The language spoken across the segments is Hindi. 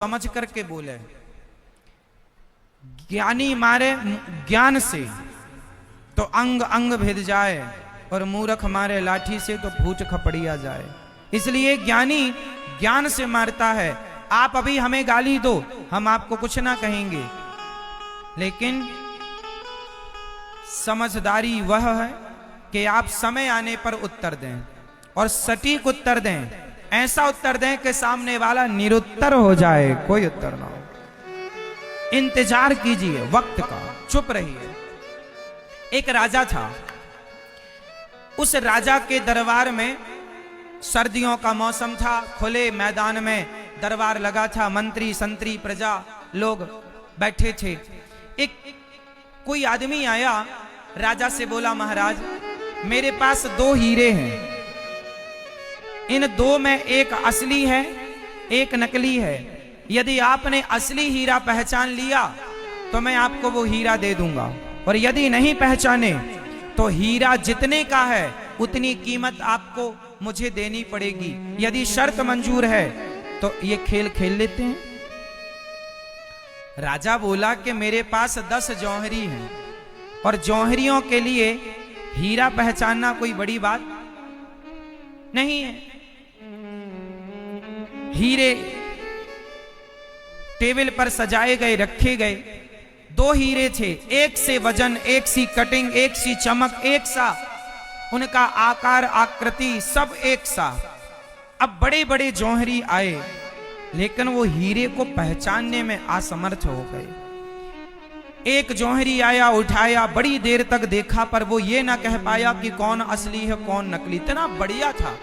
समझ करके बोले। ज्ञानी मारे ज्ञान से तो अंग अंग भिद जाए, और मूर्ख मारे लाठी से तो फूट खपड़िया जाए। इसलिए ज्ञानी ज्ञान से मारता है। आप अभी हमें गाली दो, हम आपको कुछ ना कहेंगे, लेकिन समझदारी वह है कि आप समय आने पर उत्तर दें, और सटीक उत्तर दें। ऐसा उत्तर दें कि सामने वाला निरुत्तर हो जाए, कोई उत्तर ना हो। इंतजार कीजिए वक्त का, चुप रहिए। एक राजा था। उस राजा के दरबार में सर्दियों का मौसम था, खुले मैदान में दरबार लगा था, मंत्री संतरी प्रजा लोग बैठे थे। एक कोई आदमी आया, राजा से बोला, महाराज मेरे पास 2 हीरे हैं, इन 2 में एक असली है एक नकली है। यदि आपने असली हीरा पहचान लिया तो मैं आपको वो हीरा दे दूंगा, और यदि नहीं पहचाने तो हीरा जितने का है उतनी कीमत आपको मुझे देनी पड़ेगी। यदि शर्त मंजूर है तो ये खेल खेल लेते हैं। राजा बोला कि मेरे पास 10 जौहरी हैं, और जौहरियों के लिए हीरा पहचानना कोई बड़ी बात नहीं है। हीरे टेबल पर सजाए गए, रखे गए। 2 हीरे थे, एक से वजन, एक सी कटिंग, एक सी चमक, एक सा उनका आकार आकृति, सब एक सा। अब बड़े बड़े जौहरी आए, लेकिन वो हीरे को पहचानने में असमर्थ हो गए। एक जौहरी आया, उठाया, बड़ी देर तक देखा, पर वो ये ना कह पाया कि कौन असली है कौन नकली। इतना बढ़िया था,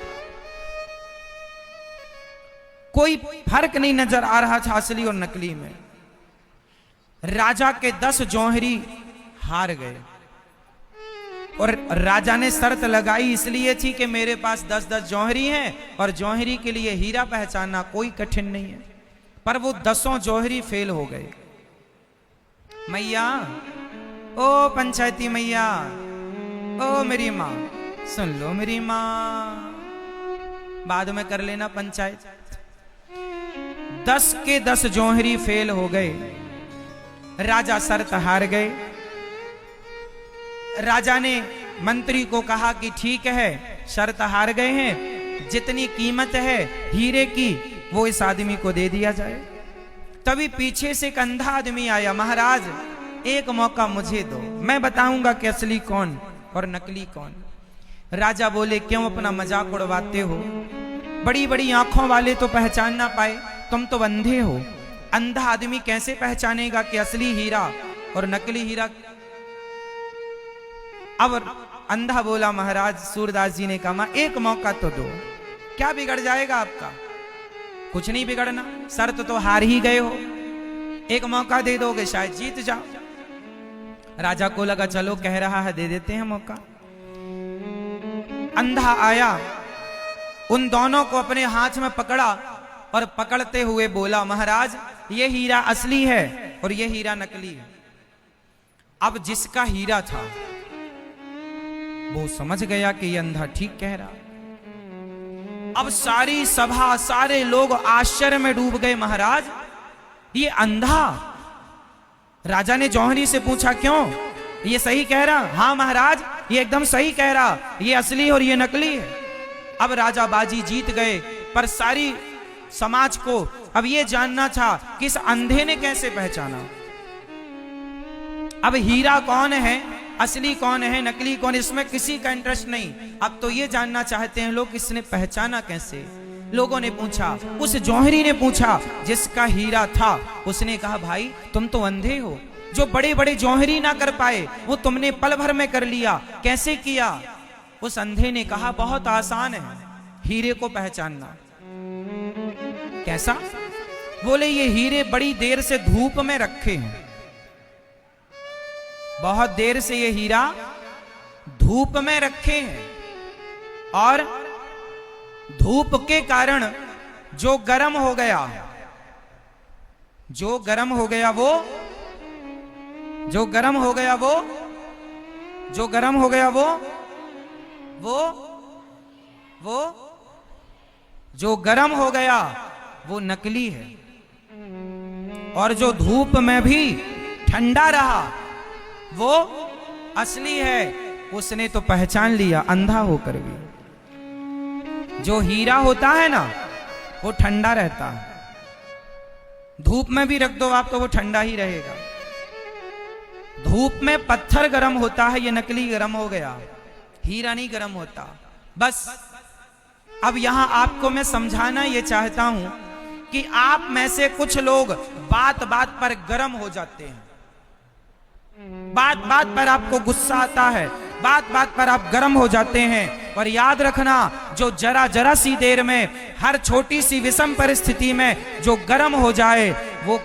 कोई फर्क नहीं नजर आ रहा था असली और नकली में। राजा के 10 जौहरी हार गए, और राजा ने शर्त लगाई इसलिए थी कि मेरे पास 10-10 जौहरी हैं, और जौहरी के लिए हीरा पहचानना कोई कठिन नहीं है। पर वो 10 जौहरी फेल हो गए। मैया, ओ पंचायती मैया, ओ मेरी माँ, सुन लो मेरी माँ, बाद में कर लेना पंचायत। 10 के 10 जौहरी फेल हो गए। राजा शर्त हार गए। राजा ने मंत्री को कहा कि ठीक है, शर्त हार गए हैं, जितनी कीमत है हीरे की वो इस आदमी को दे दिया जाए। तभी पीछे से एक अंधा आदमी आया, महाराज एक मौका मुझे दो, मैं बताऊंगा कि असली कौन और नकली कौन। राजा बोले, क्यों अपना मजाक उड़वाते हो? बड़ी बड़ी आंखों वाले तो पहचान ना पाए, तुम तो अंधे हो। अंधा आदमी कैसे पहचानेगा कि असली हीरा और नकली हीरा? अब अंधा बोला, महाराज सूरदास जी ने कहा, एक मौका तो दो, क्या बिगड़ जाएगा आपका? कुछ नहीं बिगड़ना, शर्त तो हार ही गए हो, एक मौका दे दोगे शायद जीत जाओ। राजा को लगा चलो कह रहा है दे देते हैं मौका। अंधा आया, उन दोनों को अपने हाथ में पकड़ा, और पकड़ते हुए बोला, महाराज ये हीरा असली है और ये हीरा नकली है। अब जिसका हीरा था वो समझ गया कि ये अंधा ठीक कह रहा। अब सारी सभा, सारे लोग आश्चर्य में डूब गए, महाराज ये अंधा। राजा ने जौहरी से पूछा, क्यों, ये सही कह रहा? हाँ महाराज ये एकदम सही कह रहा, ये असली और ये नकली है। अब राजा बाजी जीत गए, पर सारी समाज को अब ये जानना था कि इस अंधे ने कैसे पहचाना। अब हीरा कौन है, असली कौन है, नकली कौन, इसमें किसी का इंटरेस्ट नहीं। अब तो ये जानना चाहते हैं लोग, इसने पहचाना कैसे। लोगों ने पूछा, उस जौहरी ने पूछा जिसका हीरा था, उसने कहा, भाई तुम तो अंधे हो, जो बड़े बड़े जौहरी ना कर पाए वो तुमने पल भर में कर लिया, कैसे किया? उस अंधे ने कहा, बहुत आसान है हीरे को पहचानना। कैसा? बोले, ये हीरे बड़ी देर से धूप में रखे हैं, बहुत देर से ये हीरा धूप में रखे हैं, और धूप के कारण जो गर्म हो गया, जो गर्म हो गया वो, जो गर्म हो गया वो, जो गर्म हो गया वो, जो गर्म हो गया वो नकली है। और जो धूप में भी ठंडा रहा वो असली है। उसने तो पहचान लिया अंधा होकर भी। जो हीरा होता है ना वो ठंडा रहता है, धूप में भी रख दो आप तो वो ठंडा ही रहेगा। धूप में पत्थर गर्म होता है, ये नकली गर्म हो गया, हीरा नहीं गर्म होता। बस अब यहां आपको मैं समझाना ये चाहता हूं कि आप में से कुछ लोग बात बात पर गर्म हो जाते हैं, बात बात पर आपको गुस्सा आता है, बात बात पर आप गर्म हो जाते हैं। और याद रखना, जो जरा जरा सी देर में, हर छोटी सी विषम परिस्थिति में जो गर्म हो जाए वो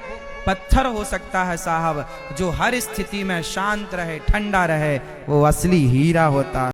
पत्थर हो सकता है साहब। जो हर स्थिति में शांत रहे, ठंडा रहे, वो असली हीरा होता है।